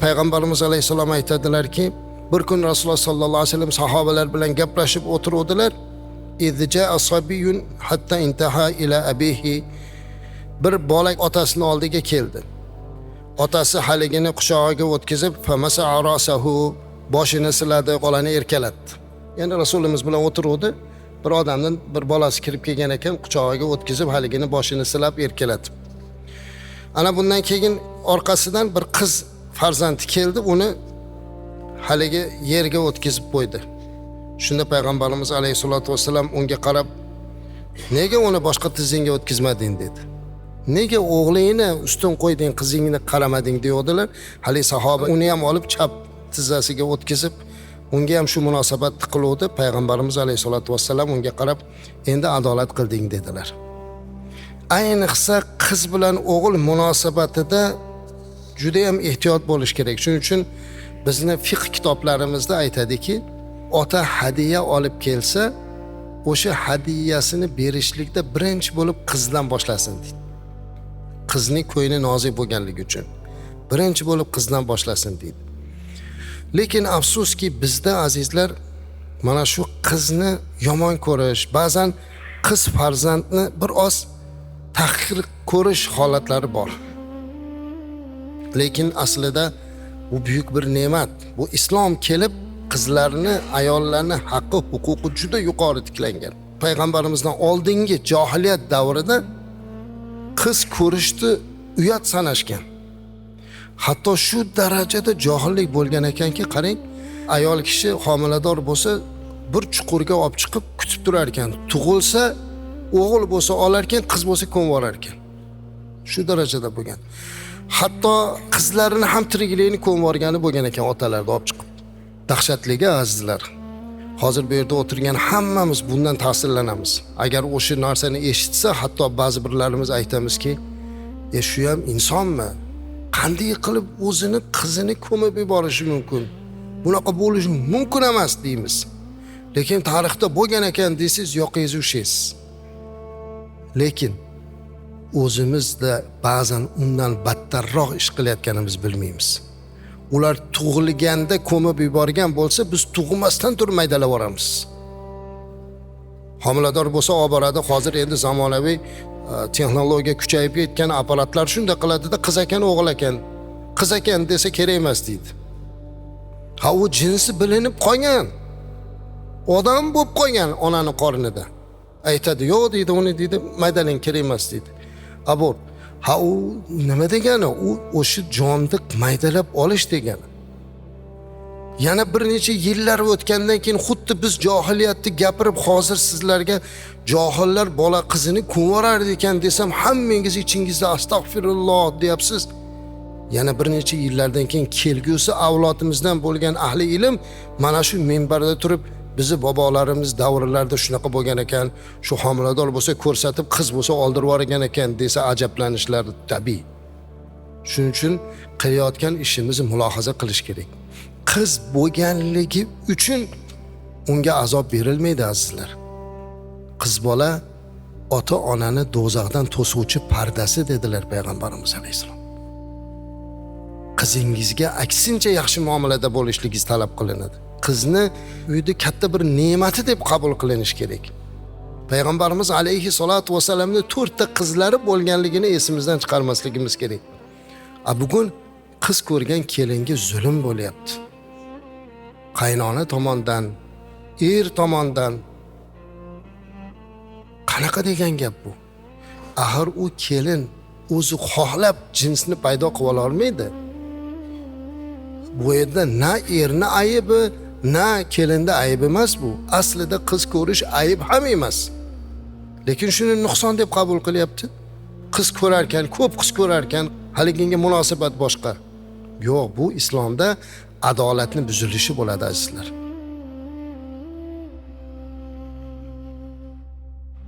Peygamberimiz Aleyhisselam aytadilar ki, bir kun Resulullah sallallahu aleyhi ve sellem sahabeler bilan gaplashib o'tiruvdilar. İzca sabiyyun hatta intaha ila abihi. Bir bola otasini oldiga keldi. Otasi haligini quchog'iga o'tkazib, famasa rasahu, boshini siladi, qo'lini erkalatdi. Yani Rasulimiz bilan o'tiruvdi. Bir odamdan bir bolasi kirib kelgan ekan, quchog'iga o'tkazib, haligini boshini silab erkalatib. Ana bundan keyin orqasidan bir qiz farzandi keldi, uni haligi yerga o'tkazib qo'ydi. Shunda payg'ambarimiz alayhisolatu vassalam unga qarab, nega uni boshqa tizingga o'tkazmading dedi. Nega o'g'lingni ustun qo'yding, qizingni qaramading deyodilar. Hali sahoba uni ham olib chap tizzasiga o'tkazib, unga ham shu munosabat qiluvdi. Payg'ambarimiz alayhisolatu vassalam unga qarab, endi adolat qilding dedilar. Ayniqsa qiz bilan o'g'il munosabatida juda ham ehtiyot bo'lish kerak. Shuning uchun bizni fiqh kitoblarimizda aytadiki, ota hadiya olib kelsa, o'sha hadiyasini berishlikda birinchi bo'lib qizdan boshlasin deydi. Qizning ko'ngli nozik bo'lganligi uchun birinchi bo'lib qizdan boshlasin deydi. Lekin afsuski bizda azizlar, mana shu qizni yomon ko'rish, ba'zan qiz farzandni bir oz tahqir ko'rish holatlari bor. Lekin aslida bu buyuk bir ne'mat. Bu islom kelib qizlarni, ayollarni haqqi, huquqi juda yuqori tiklangan. Payg'ambarimizdan oldingi jahiliyat davrida qiz ko'rishni uyat sanashgan. Hatto shu darajada johillik bo'lgan ekanki, qarang, ayol kishi homilador bo'lsa, bir chuqurga olib chiqib kutib turar ekan. Tug'ilsa, o'g'il bo'lsa olar ekan, qiz bo'lsa ko'mib olar ekan. Shu darajada bo'lgan. Hatto qizlarini ham tirikligini ko'mib yuborgani bo'lgan ekan otalarni olib chiqib. Dahshatligi azizlar. Hozir bu yerda o'tirgan hammamiz bundan ta'sirlanamiz. Agar o'sha narsani eshitsa, hatto ba'zi birlarimiz aytamizki, shu ham insonmi? Qanday qilib o'zini qizini ko'mib yuborishi mumkin? Bunaqa bo'lishi mumkin emas deymiz. Lekin tarixda bo'lgan ekan deysiz, yoqingiz ushaysiz. Lekin o'zimizda ba'zan undan battarroq ish qilayotganimiz bilmaymiz. Ular tug'ilganda ko'mib yuborgan bo'lsa, biz tug'masdan turib maydalab boramiz. Homilador bo'lsa olib boradi. Hozir endi zamonaviy texnologiya kuchayib ketgan apparatlar shunda qiladida, qiz ekan, o'g'il ekan. Qiz ekan desa kerak emas deydi. Ha, u jinsi bilinib qolgan. Odam bo'lib qolgan onaning qornida. Aytadi, yo'q deydi, uni deydi, maydalang kerak emas deydi. Abort. Ha, u nima degani? U o'sha jonni maydalab olish degani. Yana bir necha yillar o'tgandan keyin xuddi biz johiliyatni gapirib, hozir sizlarga johillar bola qizini ko'marar ekan desam, hammangiz ichingizda astag'firulloh deyapsiz. Yana bir necha yillardan keyin kelgusi avlodimizdan bo'lgan ahli ilm mana shu minbarda turib, bizi bobolarimiz davrlarida shunaqa bo'lgan ekan, shu homilador bo'lsa ko'rsatib, qiz bo'lsa oldirib yuborgan ekan desa ajablanishlari tabiiy. Shuning uchun qilayotgan ishimizni mulohaza qilish kerak. Qiz bo'lganligi uchun unga azob berilmaydi azizlar. Qiz bola ota-onani do'zaxdan to'suvchi pardasi dedilar payg'ambarimiz alayhisalom. Qizingizga aksincha yaxshi muomalada bo'lishligingiz talab qilinadi. Qizni uyda katta bir ne'mati deb qabul qilinish kerak. Payg'ambarimiz alayhisolatu vasallamning 4 ta qizlari bo'lganligini esimizdan chiqarmasligimiz kerak. Bugun qiz ko'rgan kelinga zulm bo'lyapti. Qaynona tomonidan, er tomonidan. Qanaqa degan gap bu? Axir u kelin o'zi xohlab jinsni paydo qilib ola olmaydi. Bu yerda na erni aybi, na kelinda ayb emas bu. Aslida qiz ko'rish ayb ham emas. Lekin shuni nuqson deb qabul qilyapti. Qiz ko'rarkan, ko'p qiz ko'rarkan, haliginga munosabat boshqa. Yo'q, bu islomda adolatni buzilishi bo'ladi azizlar.